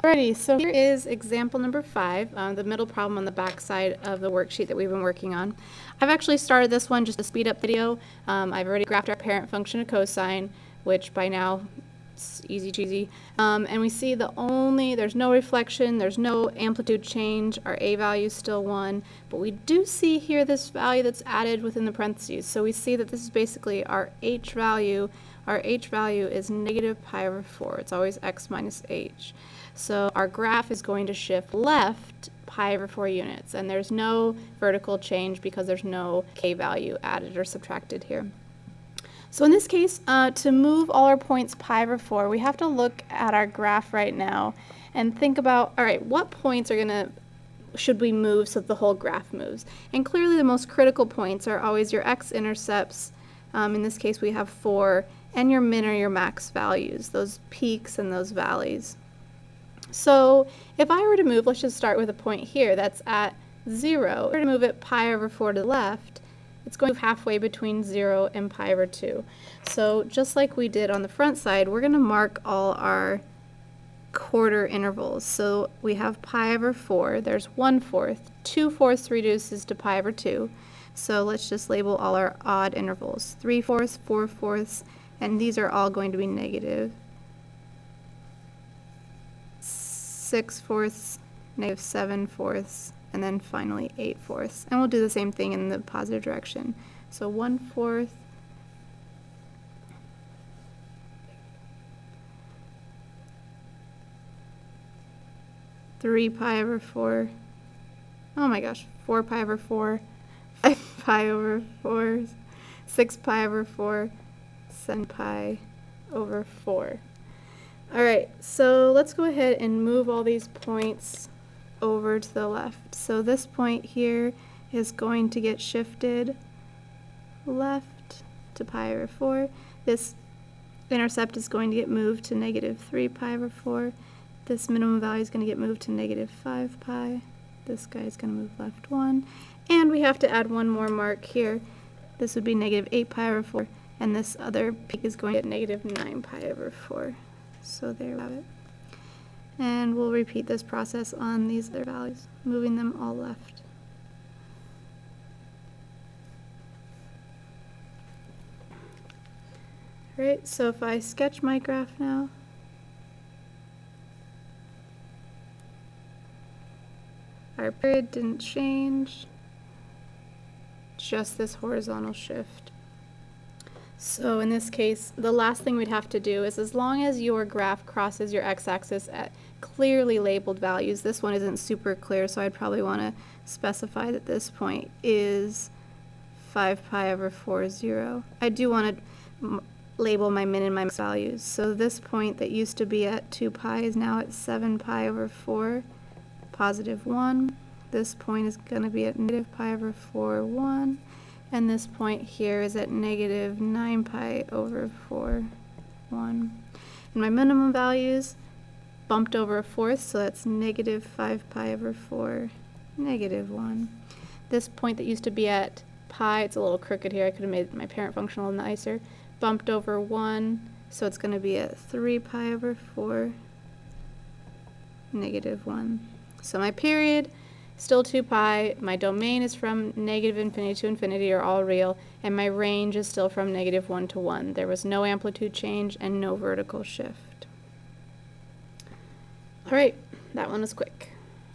Alrighty, so here is example number 5, the middle problem on the back side of the worksheet that we've been working on. I've actually started this one just to speed up the video. I've already graphed our parent function of cosine, which by now it's easy cheesy. And we see there's no reflection, there's no amplitude change, our a value is still 1, but we do see here this value that's added within the parentheses. So we see that this is basically our h value. Our h value is negative pi over 4. It's always x minus h. So our graph is going to shift left pi over 4 units, and there's no vertical change because there's no k value added or subtracted here. So in this case, to move all our points pi over 4, we have to look at our graph right now and think about, all right, what points should we move so that the whole graph moves? And clearly the most critical points are always your x-intercepts. In this case we have 4, and your min or your max values, those peaks and those valleys. So if I were to move, let's just start with a point here that's at 0. If I were to move it pi over 4 to the left, it's going to move halfway between 0 and pi over 2. So just like we did on the front side, we're going to mark all our quarter intervals. So we have pi over 4, there's 1/4, 2/4 reduces to pi over 2. So let's just label all our odd intervals, 3/4, 4/4, and these are all going to be negative. 6/4, negative 7/4, and then finally 8/4. And we'll do the same thing in the positive direction. So 1/4, 3 pi over 4, oh my gosh, 4 pi over 4, 5 pi over 4, 6 pi over 4, 7 pi over 4. Alright, so let's go ahead and move all these points over to the left. So this point here is going to get shifted left to pi over 4. This intercept is going to get moved to negative 3 pi over 4. This minimum value is going to get moved to negative 5 pi. This guy is going to move left 1. And we have to add one more mark here. This would be negative 8 pi over 4. And this other peak is going to get negative 9 pi over 4. So there we have it. And we'll repeat this process on these other values, moving them all left. Alright, so if I sketch my graph now, our period didn't change, just this horizontal shift. So in this case, the last thing we'd have to do is, as long as your graph crosses your x-axis at clearly labeled values, this one isn't super clear, so I'd probably want to specify that this point is 5 pi over 4, 0. I do want to label my min and my max values. So this point that used to be at 2 pi is now at 7 pi over 4, positive 1. This point is going to be at negative pi over 4, 1. And this point here is at negative 9 pi over 4, 1. And my minimum values bumped over a fourth, so that's negative 5 pi over 4, negative 1. This point that used to be at pi, it's a little crooked here, I could have made my parent function a little nicer, bumped over 1, so it's going to be at 3 pi over 4, negative 1. So my period, still 2 pi, my domain is from negative infinity to infinity, are all real, and my range is still from negative 1 to 1. There was no amplitude change and no vertical shift. Alright, that one was quick.